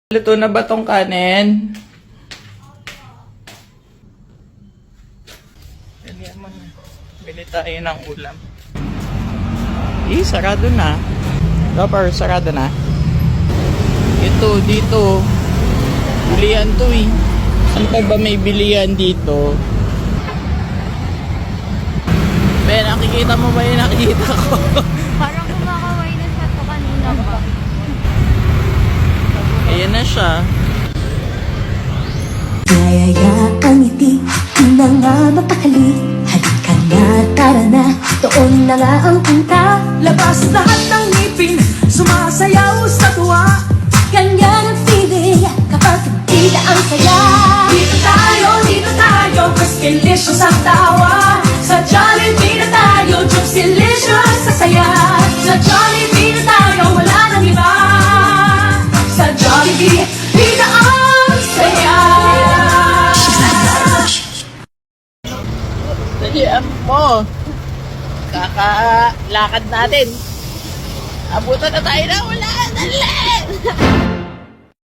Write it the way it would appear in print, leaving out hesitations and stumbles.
Luto na ba tong kanin? Ganyan mo na. Bili tayo ng ulam. Sarado na. Rapper, sarado na. Ito, dito. Bilihan to eh. Saan pa ba may bilihan dito? Ben, nakikita mo ba yung nakikita ko? Parang kumakaway na siya to kanina ba? Ayan na siya. Yayaya ang ngiti, di na nga mapakali. Halika na, tara na, doon na nga ang punta. Labas lahat ng ngipin, sumasayaw sa tuwa. Ganyan ang feeling, kapag kita ang saya. Dito tayo, mas delicious ang tawa. Sa Jollibee na tayo, jokes delicious sa saya. Sa Jollibee na tayo, wala nang iba. Sa Jollibee, kita ang saya. Dalihan mo. Kakalakad natin. Abutan na tayo na ulan. Dali!